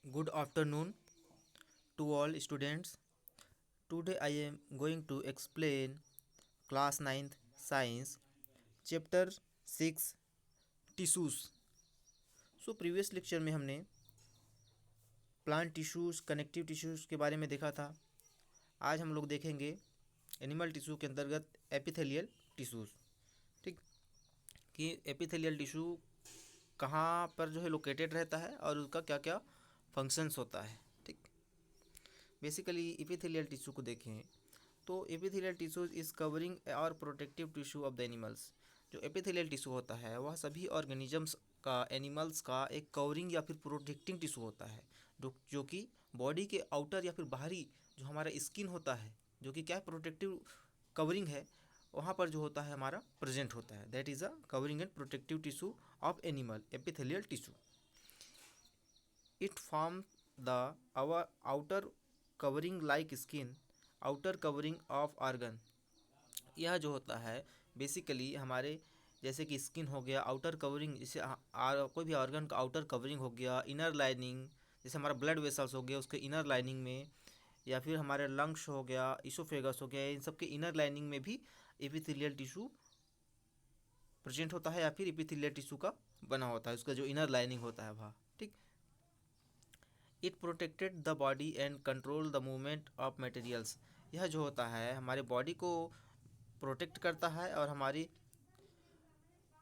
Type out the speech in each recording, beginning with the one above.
Good afternoon to all students. Today I am going to explain class ninth science chapter 6 tissues. Previous lecture में हमने plant tissues connective tissues के बारे में देखा था। आज हम लोग देखेंगे एनिमल टिश्यू के अंतर्गत एपिथेलियल टिश्यूज़। ठीक, कि एपिथेलियल टिश्यू कहाँ पर जो है लोकेटेड रहता है और उसका क्या क्या फंक्शंस होता है। ठीक, बेसिकली एपिथेलियल टिश्यू को देखें तो एपिथेलियल टिश्यूज इज कवरिंग और protective tissue of the animals. जो एपिथेलियल टिश्यू होता है वह सभी ऑर्गेनिजम्स का एनिमल्स का एक कवरिंग या फिर प्रोटेक्टिंग टिश्यू होता है, जो कि बॉडी के आउटर या फिर बाहरी जो हमारा स्किन होता है, जो कि क्या है प्रोटेक्टिव कवरिंग है, वहाँ पर जो होता है हमारा प्रेजेंट होता है। That is a covering and protective tissue of animal epithelial tissue. It form the our outer covering like skin outer covering of organ. यह जो होता है बेसिकली हमारे जैसे कि स्किन हो गया आउटर कवरिंग, जैसे कोई भी ऑर्गन का आउटर कवरिंग हो गया, इनर लाइनिंग जैसे हमारा ब्लड वेसल्स हो गया उसके इनर लाइनिंग में, या फिर हमारे लंग्स हो गया, इसोफेगस हो गया, इन सब के इनर लाइनिंग में भी एपिथेलियल टिश्यू प्रेजेंट होता है या फिर एपिथेलियल टिश्यू का बना होता है, उसका जो इनर लाइनिंग होता है वह। ठीक, it protected the body and control the movement of materials. यह जो होता है हमारे बॉडी को प्रोटेक्ट करता है और हमारी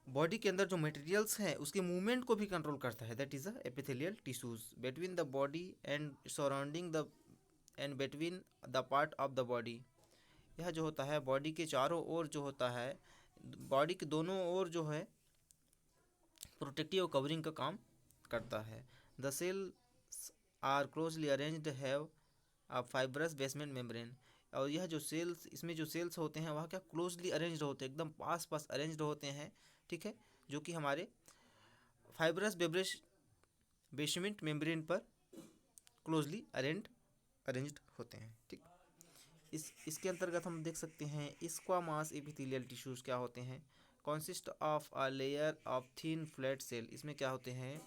बॉडी के अंदर जो मटेरियल्स हैं उसके मूवमेंट को भी कंट्रोल करता है। That is a epithelial tissues between the body and surrounding the end between the part of the body. यह जो होता है बॉडी के चारों ओर जो होता है, बॉडी के दोनों ओर जो है प्रोटेक्टिव कवरिंग का काम करता है। The cell are closely arranged have a fibrous basement membrane. और यह जो सेल्स, इसमें जो सेल्स होते हैं वह क्या क्लोजली अरेंज्ड होते हैं, एकदम पास पास अरेंज्ड होते हैं। ठीक है, जो कि हमारे फाइब्रस बेसमेंट मेम्ब्रेन पर क्लोजली अरेंज्ड होते हैं। ठीक, इसके अंतर्गत हम देख सकते हैं स्क्वामास एपिथेलियल टिश्यूज क्या होते हैं। Consist of a layer of thin flat cell. इसमें क्या होते हैं,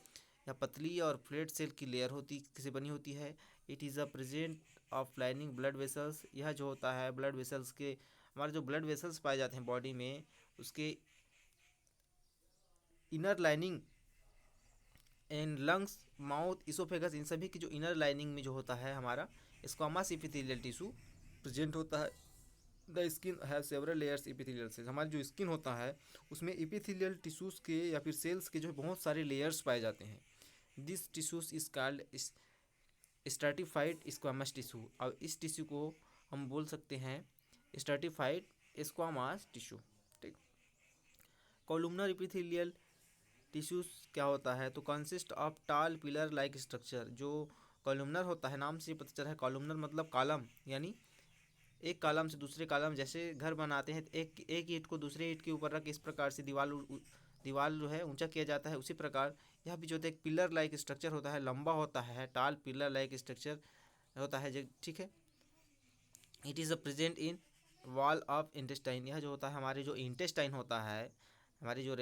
या पतली और फ्लैट सेल की लेयर होती से बनी होती है। It is a present of lining blood vessels. यह जो होता है ब्लड वेसल्स के, हमारे जो ब्लड वेसल्स पाए जाते हैं बॉडी में, उसके inner lining and lungs, mouth, oesophagus, इन सभी की जो इनर लाइनिंग में जो होता है हमारा स्क्वामस एपिथेलियल टिश्यू प्रेजेंट होता है। The skin have several layers epithelial cells. हमारी जो स्किन होता है उसमें एपिथेलियल टिश्यूज़ के या फिर सेल्स के जो बहुत सारे लेयर्स पाए जाते हैं। This tissues is called stratified squamous tissue. और इस टिश्यू को हम बोल सकते हैं स्ट्रैटिफाइड स्क्वामस टिश्यू। ठीक, कॉलुमनर एपिथेलियल टिश्यूज क्या होता है, तो कंसिस्ट ऑफ टाल पिलर लाइक स्ट्रक्चर। जो कॉलुमनर होता है, नाम से पता चला है कॉलुमनर मतलब कॉलम, यानी एक कॉलम से दूसरे कॉलम, जैसे घर बनाते हैं तो एक ईंट को दूसरे ईंट के ऊपर रख इस प्रकार से दीवार जो है ऊंचा किया जाता है, उसी प्रकार यह भी जो होता है एक पिलर लाइक स्ट्रक्चर होता है, लंबा होता है, टाल पिलर लाइक स्ट्रक्चर होता है जो। ठीक है, it is a present in wall of intestine. यह जो होता है हमारे जो इंटेस्टाइन होता है, हमारी जो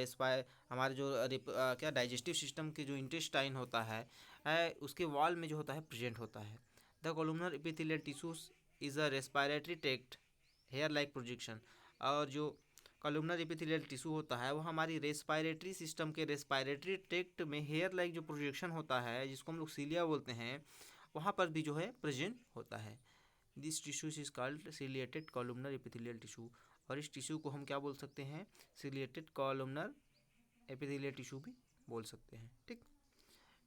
हमारे जो क्या डाइजेस्टिव सिस्टम के जो इंटेस्टाइन होता है उसके वॉल में जो होता है प्रेजेंट होता है। The columnar epithelial tissues is a respiratory tract hair like projection. और जो कॉलुमनर एपिथेलियल टिश्यू होता है वो हमारी रेस्पिरेटरी सिस्टम के रेस्पिरेटरी ट्रैक्ट में हेयर लाइक जो प्रोजेक्शन होता है, जिसको हम लोग सीलिया बोलते हैं, वहाँ पर भी जो है प्रेजेंट होता है। This tissue is called ciliated columnar epithelial tissue. और इस टिश्यू को हम क्या बोल सकते हैं, सिलिएटेड कॉलुमनर एपिथेलियल टिश्यू भी बोल सकते हैं। ठीक,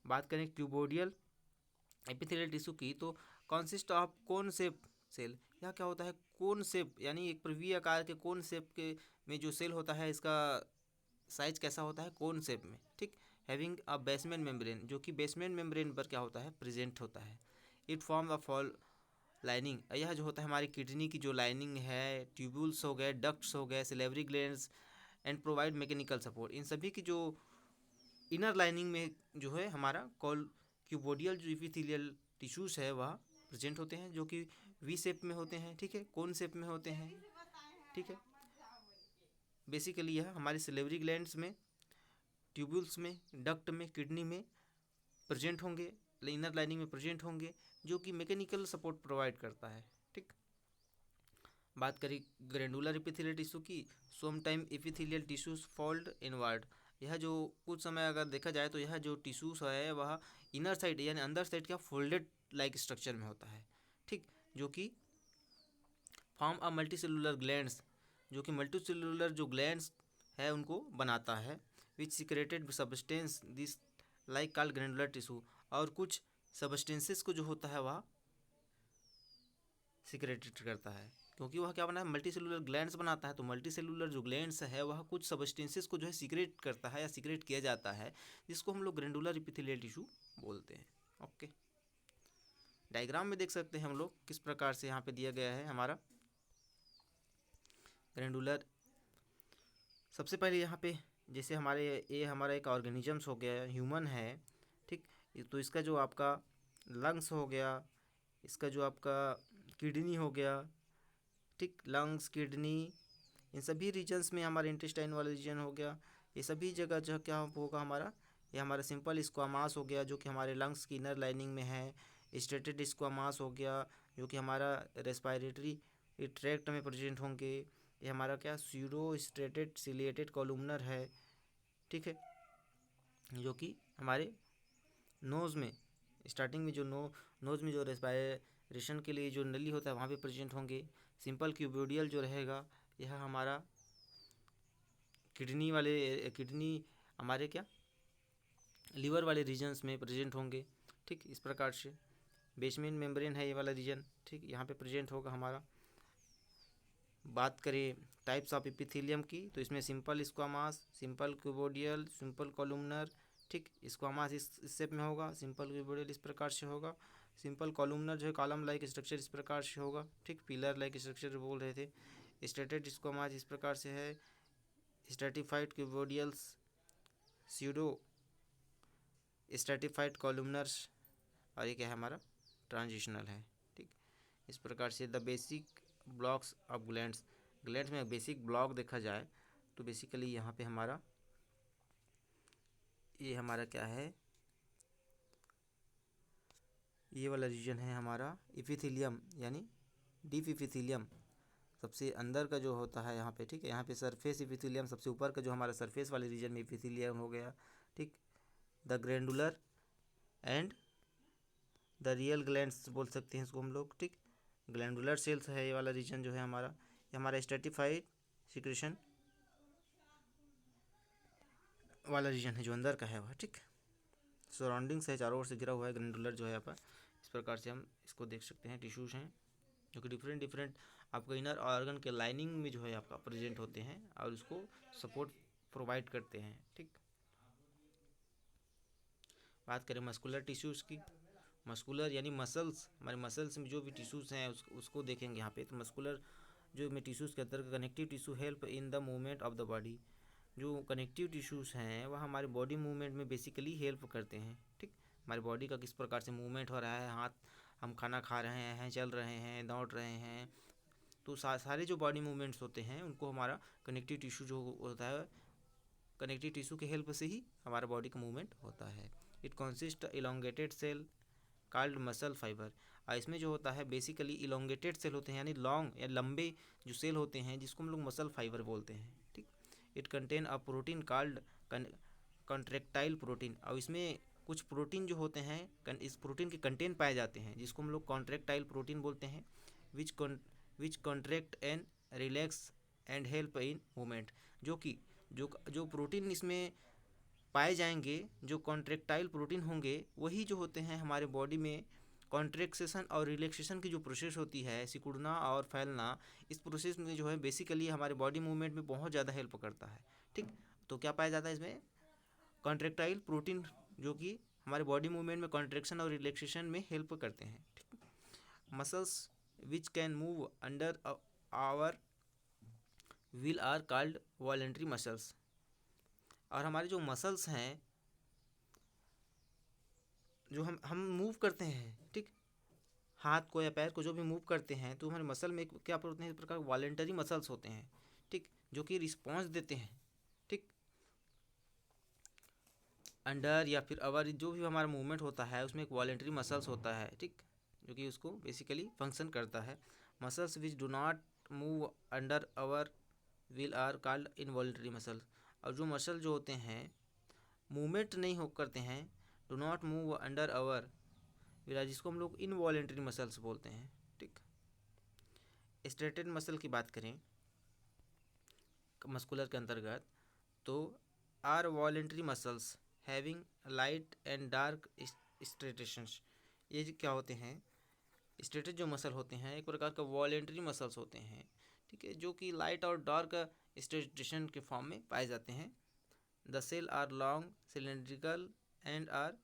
बात करें क्यूबोडियल एपिथेलियल टिश्यू की, तो consist of cone shape cell. यह क्या होता है, कोन शेप यानी एक प्रवीय आकार के कोन शेप के में जो सेल होता है, इसका साइज कैसा होता है, कोन शेप में। ठीक, हैविंग अ बेसमेंट मेम्ब्रेन, जो कि बेसमेंट मेम्ब्रेन पर क्या होता है, प्रेजेंट होता है। It form a fall lining. यह जो होता है हमारी किडनी की जो लाइनिंग है, ट्यूब्यूल्स हो गए, डक्ट्स हो गए, salivary glands and provide mechanical support. इन सभी की जो इनर लाइनिंग में जो है हमारा क्यूबोडियल जो इपिथेलियल टिश्यूज है वह प्रेजेंट होते हैं, जो कि वी शेप में होते हैं। ठीक है, कोन शेप में होते हैं। ठीक है, बेसिकली यह हमारे सिलेवरी ग्लैंड्स में, ट्यूब्यूल्स में, डक्ट में, किडनी में प्रेजेंट होंगे। इनर लाइनिंग में प्रेजेंट होंगे, जो कि मैकेनिकल सपोर्ट प्रोवाइड करता है। ठीक, बात करें ग्रैंडुलर एपिथेलियल टिश्यू की, some time epithelial tissues fold inward. यह जो कुछ समय अगर देखा जाए तो यह जो टिश्यूज है वह इनर साइड यानी अंदर साइड का फोल्डेड लाइक स्ट्रक्चर में होता है। ठीक, जो कि फॉर्म अ मल्टीसेलुलर ग्लैंड्स, जो कि मल्टीसेलुलर जो ग्लैंड्स है उनको बनाता है, which secreted substance this like called glandular tissue. और कुछ सब्सटेंसेस को जो होता है वह सिक्रेटेड करता है, क्योंकि वह क्या बना है, मल्टी सेलुलर ग्लैंड्स बनाता है। तो मल्टी सेलुलर जो ग्लैंड्स है वह कुछ सब्सटेंसेस को जो है सीक्रेट करता है या सीक्रेट किया जाता है, जिसको हम लोग ग्रैंडुलर एपिथेलियल टिश्यू बोलते हैं। ओके, डायग्राम में देख सकते हैं हम लोग किस प्रकार से यहाँ पे दिया गया है हमारा ग्रैंडुलर। सबसे पहले यहाँ पे जैसे ये हमारा एक ऑर्गेनिजम्स हो गया, ह्यूमन है। ठीक, तो इसका जो आपका लंग्स हो गया, इसका जो आपका किडनी हो गया, ठीक, लंग्स, किडनी, इन सभी रीजन्स में हमारे इंटेस्टाइन वाला रीजन हो गया, ये सभी जगह जो क्या होगा हमारा, ये हमारा सिंपल स्क्वामास हो गया जो कि हमारे लंग्स की इनर लाइनिंग में है। स्ट्रेटेड स्क्वामास हो गया जो कि हमारा रेस्पायरेटरी ट्रैक्ट में प्रेजेंट होंगे। ये हमारा क्या स्यूडो स्ट्रेटेड सिलिएटेड कॉलुमनर है। ठीक है, जो कि हमारे नोज़ में स्टार्टिंग में जो नोज़ में जो रेस्पायरेशन के लिए जो नली होता है वहाँ पे प्रेजेंट होंगे। सिंपल क्यूबोडियल जो रहेगा यह हमारा किडनी हमारे क्या लीवर वाले रीजन्स में प्रेजेंट होंगे। ठीक, इस प्रकार से बेसमेंट मेम्ब्रेन है ये वाला रीजन, ठीक, यहाँ पे प्रेजेंट होगा हमारा। बात करें टाइप्स ऑफ एपिथेलियम की, तो इसमें simple squamous, simple cuboidal, simple columnar. ठीक, स्क्वामास इस शेप में होगा, सिंपल क्यूबोडियल इस प्रकार से होगा, सिंपल कॉलुमनर जो है कॉलम लाइक स्ट्रक्चर इस प्रकार से होगा। ठीक, पिलर लाइक स्ट्रक्चर बोल रहे थे। स्ट्रेटेड स्क्वामास इस प्रकार से है, स्ट्रेटिफाइड क्यूबोडियल्स, स्यूडो स्ट्रेटिफाइड कॉलुमनर्स, और ये क्या है हमारा ट्रांजिशनल है। ठीक, इस प्रकार से the basic blocks of glands में बेसिक ब्लॉक देखा जाए तो बेसिकली यहाँ पे ये हमारा क्या है, ये वाला रीजन है हमारा एपिथेलियम यानी डीप एपिथेलियम, सबसे अंदर का जो होता है यहाँ पे। ठीक है, यहाँ पे सरफेस एपिथेलियम सबसे ऊपर का जो हमारा सरफेस वाले रीजन में एपिथेलियम हो गया। ठीक, the glandular and the real glands बोल सकते हैं इसको हम लोग। ठीक, ग्लैंडुलर सेल्स है ये वाला रीजन जो है हमारा, ये हमारा स्ट्रेटिफाइड सिक्रेशन वाला रीजन है जो अंदर का है वह। ठीक, सराउंडिंग्स है, चारों ओर से घिरा हुआ है ग्लैंडुलर जो है यहाँ पर। इस प्रकार से हम इसको देख सकते हैं, टिश्यूज हैं जो कि डिफरेंट आपका इनर ऑर्गन के लाइनिंग में जो है आपका प्रेजेंट होते हैं और उसको सपोर्ट प्रोवाइड करते हैं। ठीक, बात करें मस्कुलर टिश्यूज़ की, मस्कुलर यानी मसल्स, हमारे मसल्स में जो भी टिश्यूज़ हैं उसको देखेंगे यहाँ पे। तो मस्कुलर जो में टिश्यूज़ के अंदर connective tissue help in the movement of the body, जो कनेक्टिव टिश्यूज़ हैं वह हमारे बॉडी मूवमेंट में बेसिकली हेल्प करते हैं। ठीक, हमारे बॉडी का किस प्रकार से मूवमेंट हो रहा है, हाथ हम खाना खा रहे हैं, चल रहे हैं, दौड़ रहे हैं, तो सारे जो बॉडी मूवमेंट्स होते हैं उनको हमारा कनेक्टिव टिश्यू जो होता है, कनेक्टिव टिश्यू की हेल्प से ही हमारा बॉडी का मूवमेंट होता है। It consist elongated cell called muscle fibre, और इसमें जो होता है बेसिकली इलोंगेटेड सेल होते हैं यानी लॉन्ग या लंबे जो सेल होते हैं जिसको हम लोग मसल फाइबर बोलते हैं। ठीक, it contain a protein called contractile protein, और इसमें कुछ प्रोटीन जो होते हैं इस प्रोटीन के कंटेंट पाए जाते हैं जिसको हम लोग कॉन्ट्रेक्टाइल प्रोटीन बोलते हैं, which contract and relax and help in movement, जो कि जो प्रोटीन इसमें पाए जाएंगे, जो कॉन्ट्रैक्टाइल प्रोटीन होंगे वही जो होते हैं हमारे बॉडी में कॉन्ट्रैक्शन और रिलैक्सेशन की जो प्रोसेस होती है, सिकुड़ना और फैलना, इस प्रोसेस में जो है बेसिकली हमारे बॉडी मूवमेंट में बहुत ज़्यादा हेल्प करता है। ठीक, तो क्या पाया जाता है इसमें कॉन्ट्रैक्टाइल प्रोटीन जो कि हमारे बॉडी मूवमेंट में कॉन्ट्रैक्शन और रिलैक्सेशन में हेल्प करते हैं। ठीक, muscles which can move under our will are called voluntary muscles, और हमारे जो मसल्स हैं जो हम मूव करते हैं, ठीक, हाथ को या पैर को जो भी मूव करते हैं तो हमारे मसल में क्या होते हैं, इस प्रकार वॉलेंटरी मसल्स होते हैं। ठीक, जो कि रिस्पॉन्स देते हैं। ठीक, अंडर या फिर अवर जो भी हमारा मूवमेंट होता है उसमें एक वॉलेंट्री मसल्स होता है, ठीक, जो कि उसको बेसिकली फंक्शन करता है। Muscles which do not move under our will are called involuntary muscles. और जो मसल जो होते हैं मूवमेंट नहीं हो करते हैं, do not move under our will, जिसको हम लोग इनवॉलेंट्री मसल्स बोलते हैं, ठीक। स्ट्रेटेड मसल की बात करें मस्कुलर के अंतर्गत, तो are voluntary muscles having light and dark striations. ये क्या होते हैं, स्ट्रेटेड जो मसल होते हैं एक प्रकार का वॉलेंट्री मसल्स होते हैं, ठीक है, जो कि लाइट और डार्क स्ट्रेटेशन के फॉर्म में पाए जाते हैं। The cell are long cylindrical and are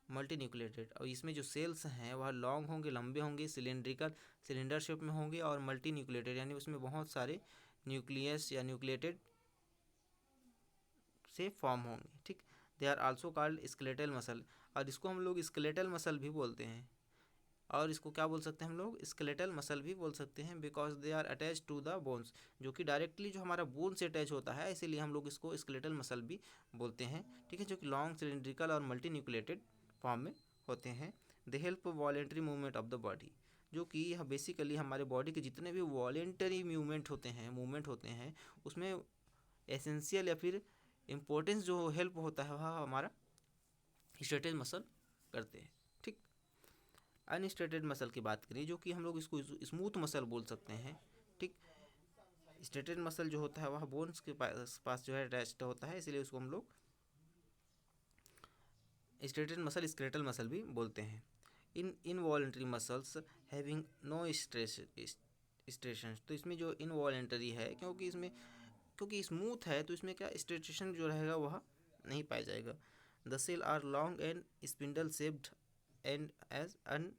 multinucleated. और इसमें जो सेल्स हैं वह लॉन्ग होंगे, लंबे होंगे, सिलेंड्रिकल सिलेंडर शेप में होंगे, और मल्टी न्यूक्लिएटेड यानी उसमें बहुत सारे न्यूक्लियस या न्यूक्लिएटेड से फॉर्म होंगे, ठीक। They are also called skeletal muscle, और इसको हम लोग स्केलेटल मसल भी बोलते हैं। और इसको क्या बोल सकते हैं हम लोग, स्केलेटल मसल भी बोल सकते हैं, because they are attach to the bones, जो कि डायरेक्टली जो हमारा बोन से अटैच होता है, इसीलिए हम लोग इसको स्केलेटल मसल भी बोलते हैं, ठीक है, जो कि लॉन्ग सिलेंड्रिकल और मल्टी न्यूक्लिएटेड फॉर्म में होते हैं। They help voluntary movement of the body, जो कि यह बेसिकली हमारे बॉडी के जितने भी वॉलेंटरी मूवमेंट होते हैं उसमें एसेंशियल या फिर इम्पोर्टेंस जो हेल्प होता है वह हमारा स्ट्रेटेज मसल करते हैं, ठीक। अनस्ट्रेटेड मसल की बात करें, जो कि हम लोग इसको स्मूथ मसल बोल सकते हैं, ठीक। स्ट्रेटेड मसल जो होता है वह बोन्स के पास जो है अटैच्ड होता है, इसलिए उसको हम लोग स्ट्रेटेड मसल स्केलेटल मसल भी बोलते हैं। इन इनवॉलेंट्री मसल्स हैविंग नो स्ट्रेशंस, तो इसमें जो इनवॉलेंटरी है क्योंकि स्मूथ है तो इसमें क्या स्ट्रेटेशन जो रहेगा वह नहीं पाया जाएगा। The cell are long and spindle shaped and as an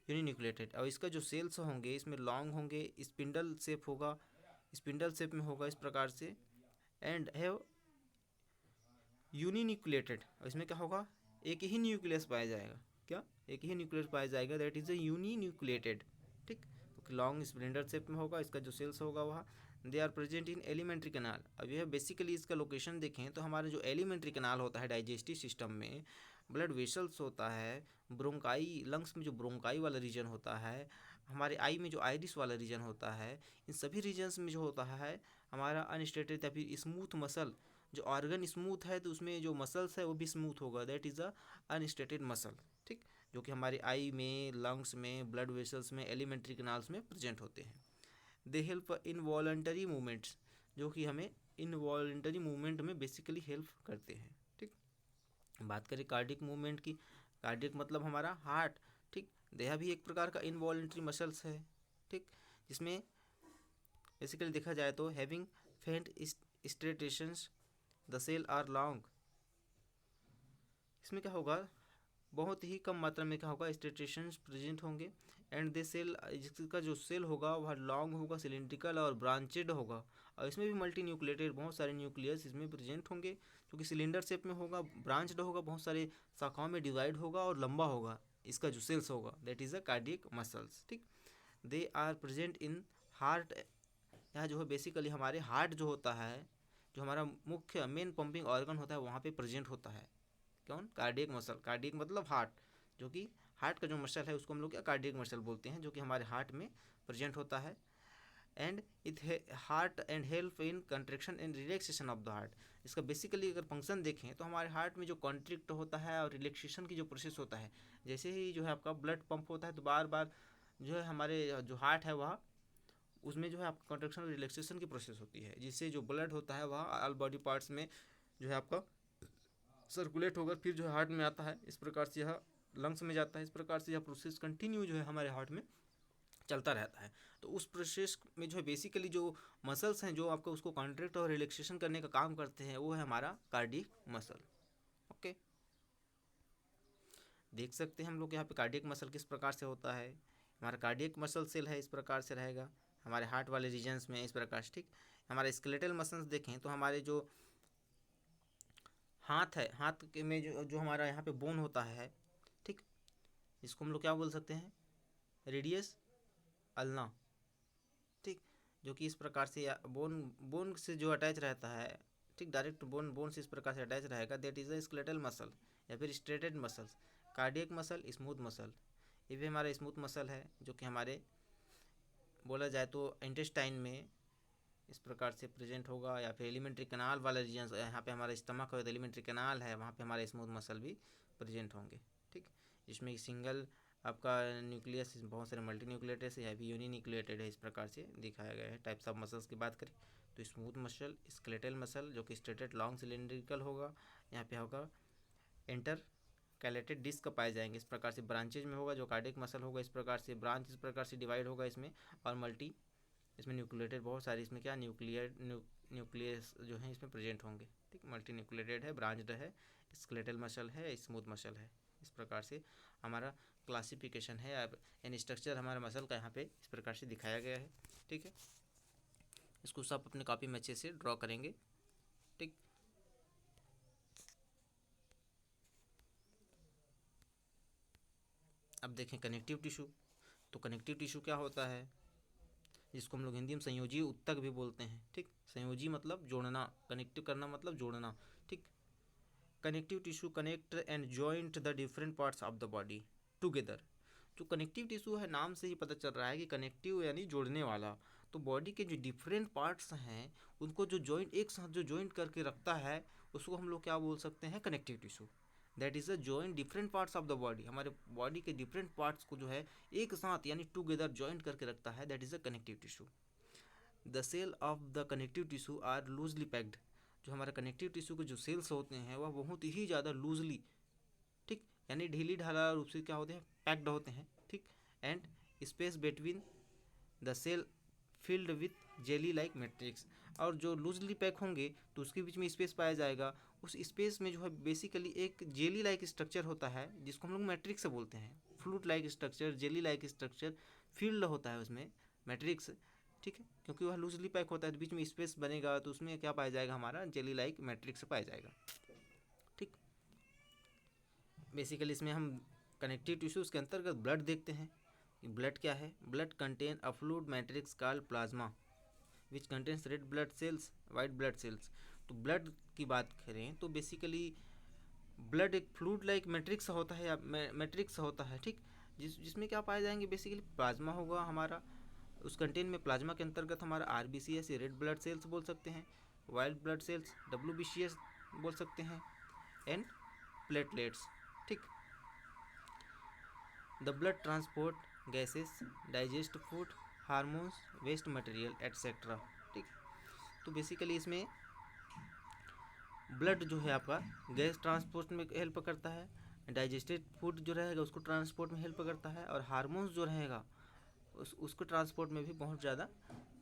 uninucleated, और इसका जो सेल्स होंगे इसमें लॉन्ग होंगे, स्पिंडल शेप में होगा इस प्रकार से, एंड हैव यूनिन्यूक्लिएटेड, और इसमें क्या होगा, एक ही न्यूक्लियस पाया जाएगा, क्या एक ही न्यूक्लियस पाया जाएगा, दैट इज अ यूनिन्यूक्लिएटेड, ठीक। लॉन्ग स्प्लेंडर शेप में होगा, इसका जो सेल्स होगा वह they are present in alimentary canal. अब यह बेसिकली इसका लोकेशन देखें तो हमारा जो एलिमेंट्री कैनाल होता है डाइजेस्टिव सिस्टम में, ब्लड वेसल्स होता है, ब्रोंकाई लंग्स में जो ब्रोंकाई वाला रीजन होता है, हमारे आई में जो आइरिस वाला रीजन होता है, इन सभी रीजन्स में जो होता है हमारा अनस्टेटेड या फिर स्मूथ मसल, जो ऑर्गन स्मूथ है तो उसमें जो मसल्स है वो भी स्मूथ होगा, दैट इज़ अ अनस्टेटेड मसल, ठीक, जो कि हमारे आई में, लंग्स में, ब्लड वेसल्स में, एलिमेंट्री कैनाल्स में प्रेजेंट होते हैं। दे हेल्प इनवॉलंटरी मूवमेंट्स, जो कि हमें इनवॉलंटरी मूवमेंट में बेसिकली हेल्प करते हैं, ठीक। बात करें कार्डिक मूवमेंट की, कार्डिक मतलब हमारा हार्ट, ठीक, यह भी एक प्रकार का इनवॉलंटरी मसल्स है, ठीक, जिसमें बेसिकली देखा जाए तो हैविंग फेंट स्ट्रेटेशंस द सेल आर लॉन्ग, इसमें क्या होगा, बहुत ही कम मात्रा में क्या होगा स्टेटेशंस प्रेजेंट होंगे, एंड दे सेल, जिसका जो सेल होगा वह लॉन्ग होगा, सिलेंड्रिकल और ब्रांचेड होगा, और इसमें भी मल्टी न्यूक्लिएटेड बहुत सारे न्यूक्लियस इसमें प्रेजेंट होंगे, जो कि सिलेंडर शेप में होगा, ब्रांच्ड होगा, बहुत सारे शाखाओं में डिवाइड होगा और लंबा होगा, इसका जो सेल्स होगा, that is a cardiac muscles, ठीक। They are present in heart, यहाँ जो है बेसिकली हमारे हार्ट जो होता है, जो हमारा मुख्य मेन पंपिंग ऑर्गन होता है वहाँ पे प्रेजेंट होता है, कौन, कार्डियक मसल, कार्डियक मतलब हार्ट, जो कि हार्ट का जो मसल है उसको हम लोग क्या कार्डियक मसल बोलते हैं, जो कि हमारे हार्ट में प्रेजेंट होता है, and it heart and help in contraction and relaxation of the heart. इसका बेसिकली अगर फंक्शन देखें तो हमारे हार्ट में जो कॉन्ट्रिक्ट होता है और रिलैक्सेशन की जो प्रोसेस होता है, जैसे ही जो है आपका ब्लड पंप होता है तो बार बार जो है हमारे जो हार्ट है वह उसमें जो है आपका कॉन्ट्रेक्शन और रिलैक्सेशन की प्रोसेस होती है, जिससे जो ब्लड होता है वह ऑल बॉडी पार्ट्स में जो है आपका सर्कुलेट होकर फिर जो है हार्ट में आता है, इस प्रकार से यह लंग्स में जाता है, इस प्रकार से यह प्रोसेस कंटिन्यू जो है हमारे हार्ट में चलता रहता है। तो उस प्रोसेस में जो है बेसिकली जो मसल्स हैं जो आपको उसको कॉन्ट्रैक्ट और रिलैक्सेशन करने का काम करते हैं वो है हमारा कार्डियक मसल, ओके। देख सकते हैं हम लोग यहाँ पे कार्डियक मसल किस प्रकार से होता है, हमारा कार्डियक मसल सेल है इस प्रकार से रहेगा हमारे हार्ट वाले रीजन्स में इस प्रकार से, ठीक। हमारे स्केलेटल मसल्स देखें तो हमारे जो हाथ है, हाथ में जो हमारा यहाँ पे बोन होता है, ठीक, इसको हम लोग क्या बोल सकते हैं, रेडियस अल्ना, ठीक, जो कि इस प्रकार से बोन बोन से जो अटैच रहता है, ठीक, डायरेक्ट बोन से इस प्रकार से अटैच रहेगा, that is a skeletal muscle या फिर striated muscles. Cardiac muscle, smooth muscle, ये भी हमारा स्मूथ मसल है जो कि हमारे बोला जाए तो इंटेस्टाइन में इस प्रकार से प्रेजेंट होगा, या फिर एलिमेंट्री कैनाल वाला रीजन, यहाँ पे हमारा स्टमक है, एलिमेंट्री कैनाल है, वहाँ पे हमारे स्मूथ मसल भी प्रेजेंट होंगे। ठीक, इसमें सिंगल आपका न्यूक्लियस, बहुत सारे मल्टी न्यूक्लिएटेड है या भी यूनि न्यूक्लिएटेड है, इस प्रकार से दिखाया गया है। टाइप्स ऑफ मसल्स की बात करें तो स्मूथ मसल, स्केलेटल मसल जो कि स्ट्रेटेड लॉन्ग सिलेंड्रिकल होगा, यहाँ पे होगा इंटर कैलेटेड डिस्क पाए जाएंगे, इस प्रकार से ब्रांचेज में होगा। जो कार्डियक मसल होगा इस प्रकार से ब्रांच इस प्रकार से डिवाइड होगा इसमें, और मल्टी इसमें न्यूक्लिएटेड बहुत सारी, इसमें क्या न्यूक्लियस जो है इसमें प्रेजेंट होंगे। ठीक, मल्टी न्यूक्लिएटेड है, ब्रांच्ड है, स्केलेटल मसल है, स्मूथ मसल है। इस प्रकार से हमारा क्लासिफिकेशन है, अब एन स्ट्रक्चर हमारा मसल का यहाँ पे इस प्रकार से दिखाया गया है। ठीक है, इसको सब अपने कॉपी में अच्छे से ड्रॉ करेंगे। ठीक, अब देखें कनेक्टिव टिश्यू। तो कनेक्टिव टिश्यू क्या होता है, जिसको हम लोग हिंदी में संयोजी उत्तक भी बोलते हैं। ठीक, संयोजी मतलब जोड़ना, कनेक्टिव करना मतलब जोड़ना। ठीक, connective tissue connect and joint the different parts of the body together. जो कनेक्टिव टिश्यू है, नाम से ही पता चल रहा है कि कनेक्टिव यानी जोड़ने वाला। तो बॉडी के जो डिफरेंट पार्ट्स हैं उनको जो जॉइंट, एक साथ जो जॉइंट करके रखता है, उसको हम लोग क्या बोल सकते हैं, connective tissue. That is a joint different parts of the body. हमारे बॉडी के डिफरेंट पार्ट्स को जो है एक साथ यानी टुगेदर जॉइंट करके रखता है, that is a connective tissue. The cell of the connective tissue are loosely packed. जो हमारा कनेक्टिव टिश्यू के जो सेल्स होते हैं वह बहुत ही ज़्यादा लूजली, ठीक, यानी ढीली ढाला रूप से क्या होते हैं, पैक्ड होते हैं। ठीक, and space between the cell filled with jelly like matrix. और जो लूजली पैक होंगे तो उसके बीच में स्पेस पाया जाएगा, उस स्पेस में जो है बेसिकली एक जेली लाइक स्ट्रक्चर होता है जिसको हम लोग मैट्रिक्स बोलते हैं। Flute like structure, jelly like structure, field होता है उसमें मैट्रिक्स। ठीक है, क्योंकि वह लूजली पैक होता है तो बीच में स्पेस बनेगा, तो उसमें क्या पाया जाएगा, हमारा जेली लाइक मैट्रिक्स पाया जाएगा। ठीक, बेसिकली इसमें हम कनेक्टिव टिश्यूज़ के अंतर्गत ब्लड देखते हैं। ब्लड क्या है, blood contain a fluid matrix called plasma which contains red blood cells, white blood cells. तो ब्लड की बात करें तो बेसिकली ब्लड एक फ्लूइड लाइक मैट्रिक्स होता है, या मैट्रिक्स होता है। ठीक, जिसमें क्या पाए जाएंगे, बेसिकली प्लाज्मा होगा हमारा। उस कंटेन में प्लाज्मा के अंतर्गत हमारा RBCS रेड ब्लड सेल्स बोल सकते हैं, वाइट ब्लड सेल्स WBCS बोल सकते हैं, एंड प्लेटलेट्स। ठीक, the blood transport gases, digest food, hormones, waste material etcetera. ठीक, तो बेसिकली इसमें ब्लड जो है आपका गैस ट्रांसपोर्ट में हेल्प करता है, डाइजेस्टेड फूड जो रहेगा उसको ट्रांसपोर्ट में हेल्प करता है, और हार्मोन्स जो रहेगा उसको ट्रांसपोर्ट में भी बहुत ज़्यादा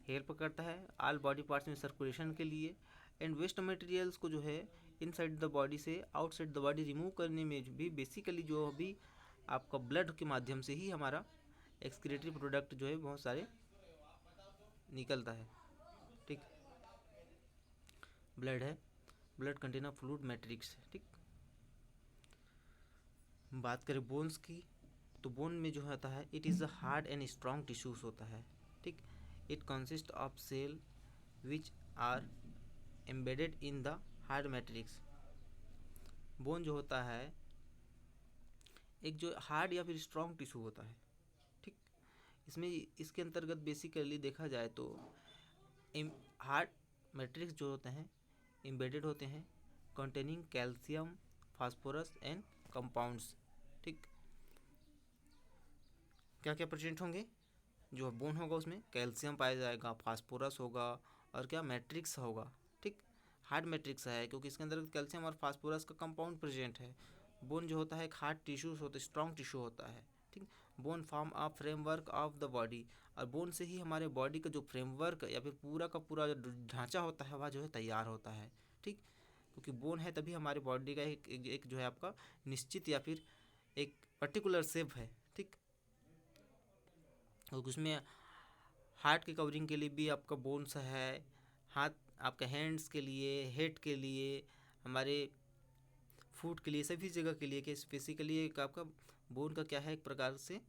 हेल्प करता है, ऑल बॉडी पार्ट्स में सर्कुलेशन के लिए। एंड वेस्ट मटेरियल्स को जो है इनसाइड द बॉडी से आउटसाइड द बॉडी रिमूव करने में भी बेसिकली जो अभी आपका ब्लड के माध्यम से ही हमारा एक्सक्रीटरी प्रोडक्ट जो है बहुत सारे निकलता है। ठीक, ब्लड है, ब्लड कंटेनर फ्लूइड मैट्रिक्स। ठीक, बात करें बोन्स की तो बोन में जो होता है it is a hard and strong tissues होता है। ठीक, it consist of cell which are embedded in the hard matrix. Bone जो होता है एक जो हार्ड या फिर स्ट्रॉन्ग टिश्यू होता है। ठीक, इसमें इसके अंतर्गत बेसिकली देखा जाए तो हार्ड मैट्रिक्स जो होते हैं एम्बेडेड होते हैं, containing calcium, phosphorus and compounds. ठीक, क्या क्या प्रेजेंट होंगे, जो बोन होगा उसमें कैल्शियम पाया जाएगा, फास्फोरस होगा, और क्या मैट्रिक्स होगा। ठीक, हार्ड मैट्रिक्स है क्योंकि इसके अंदर कैल्शियम और फास्फोरस का कंपाउंड प्रेजेंट है। बोन जो होता है एक हार्ड टिश्यूज होता है, स्ट्रॉन्ग टिश्यू होता है। ठीक, bone form a framework of the body. और बोन से ही हमारे बॉडी का जो फ्रेमवर्क या फिर पूरा का पूरा जो ढांचा होता है वह जो है तैयार होता है। ठीक, क्योंकि बोन है तभी हमारे बॉडी का एक जो है आपका निश्चित या फिर एक पर्टिकुलर शेप है। ठीक, और उसमें हार्ट की कवरिंग के लिए भी आपका बोन्स है, हाथ आपका हैंड्स के लिए, हेड के लिए, हमारे फुट के लिए, सभी जगह के लिए कि बेसिकली एक आपका बोन का क्या है, एक प्रकार से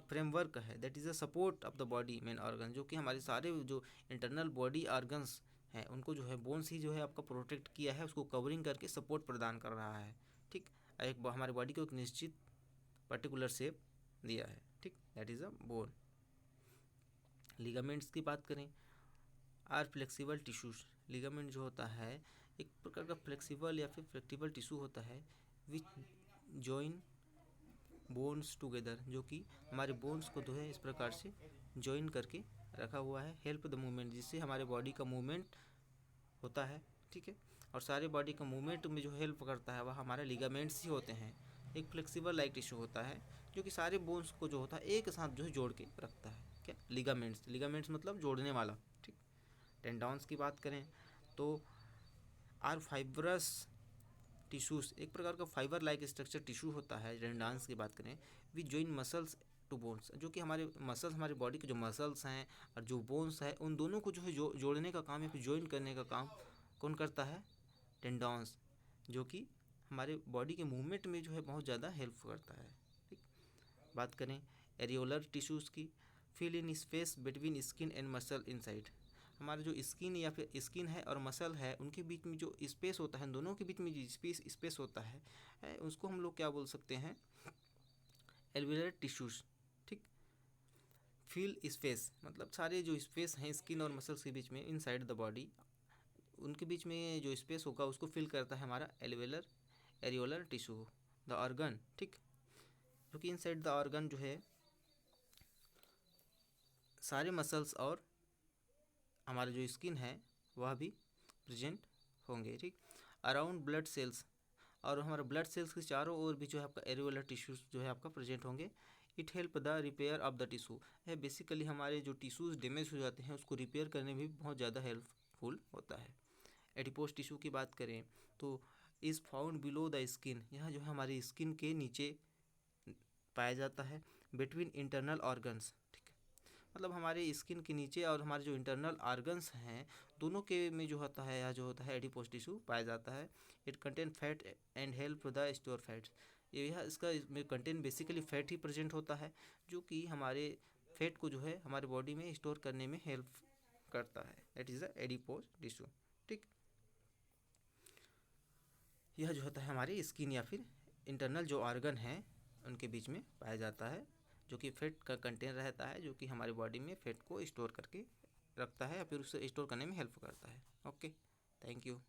फ्रेमवर्क है, that is a support of the body main organ, जो कि हमारे सारे जो इंटरनल बॉडी ऑर्गन्स हैं उनको जो है बोन्स ही जो है आपका प्रोटेक्ट किया है, उसको कवरिंग करके सपोर्ट प्रदान कर रहा है। ठीक, एक हमारे बॉडी को एक निश्चित पर्टिकुलर शेप दिया है। ठीक, that is a bone. Ligaments की बात करें, आर फ्लेक्सिबल टिश्यूज। लिगामेंट जो होता है एक प्रकार का फ्लेक्सिबल या फिर फ्लेक्सिबल टिश्यू होता है विच जॉइन बोन्स टुगेदर, जो कि हमारे बोन्स को जो है इस प्रकार से जॉइन करके रखा हुआ है। हेल्प द मूवमेंट, जिससे हमारे बॉडी का मूवमेंट होता है। ठीक है, और सारे बॉडी का मूवमेंट में जो हेल्प करता है वह हमारे लिगामेंट्स ही होते हैं। एक फ्लेक्सिबल लाइक टिश्यू होता है जो कि सारे बोन्स को जो होता है एक साथ जो है जोड़ के रखता है। क्या, लिगामेंट्स। लिगामेंट्स मतलब जोड़ने वाला। ठीक, टेंडॉन्स की बात करें तो आर फाइब्रस टिश्यूज, एक प्रकार का फाइबर लाइक स्ट्रक्चर टिश्यू होता है। टेंडॉन्स की बात करें, we join muscles to bones, जो कि हमारे मसल्स, हमारे बॉडी के जो मसल्स हैं और जो बोन्स है उन दोनों को जो है जोड़ने का काम या फिर ज्वाइन करने का काम कौन करता है? टेंडॉन्स, जो कि हमारे बॉडी के मूवमेंट में जो है बहुत ज़्यादा हेल्प करता है। ठीक, बात करें एरियोलर टिश्यूज़ की, fill in space between skin and muscle inside. हमारा जो स्किन या फिर स्किन है और मसल है उनके बीच में जो स्पेस होता है, दोनों के बीच में जो स्पेस होता है उसको हम लोग क्या बोल सकते हैं? Alveolar tissues. ठीक, फिल स्पेस मतलब सारे जो स्पेस हैं स्किन और मसल्स के बीच में इनसाइड द बॉडी, उनके बीच में जो स्पेस होगा उसको फिल करता है हमारा एरियोलर टिश्यू। द ऑर्गन, ठीक, जो कि इनसाइड द ऑर्गन जो है सारे मसल्स और हमारा जो स्किन है वह भी प्रेजेंट होंगे। ठीक, अराउंड ब्लड सेल्स, और हमारे ब्लड सेल्स के चारों ओर भी जो है आपका एरियोलर टिश्यूज जो है आपका प्रेजेंट होंगे। It help the repair of the tissue, है बेसिकली हमारे जो टिश्यूज डैमेज हो जाते हैं उसको रिपेयर करने में भी बहुत ज़्यादा हेल्पफुल होता है। एडिपोज टिश्यू की बात करें तो is found below the skin, यह जो है हमारी स्किन के नीचे पाया जाता है। बिटवीन इंटरनल ऑर्गन्स, ठीक, मतलब हमारे स्किन के नीचे और हमारे जो इंटरनल ऑर्गन्स हैं दोनों के में जो होता है, यह जो होता है एडिपोज टिश्यू पाया जाता है। It contain fat and help the store fats, यह इसका इसमें कंटेंट बेसिकली फैट ही प्रेजेंट होता है जो कि हमारे फैट को जो है हमारे बॉडी में स्टोर करने में हेल्प करता है। That is the adipose tissue. ठीक, यह जो होता है हमारी स्किन या फिर इंटरनल जो ऑर्गन हैं उनके बीच में पाया जाता है, जो कि फैट का कंटेन रहता है, जो कि हमारी बॉडी में फैट को स्टोर करके रखता है या फिर उसे स्टोर करने में हेल्प करता है। Okay, thank you.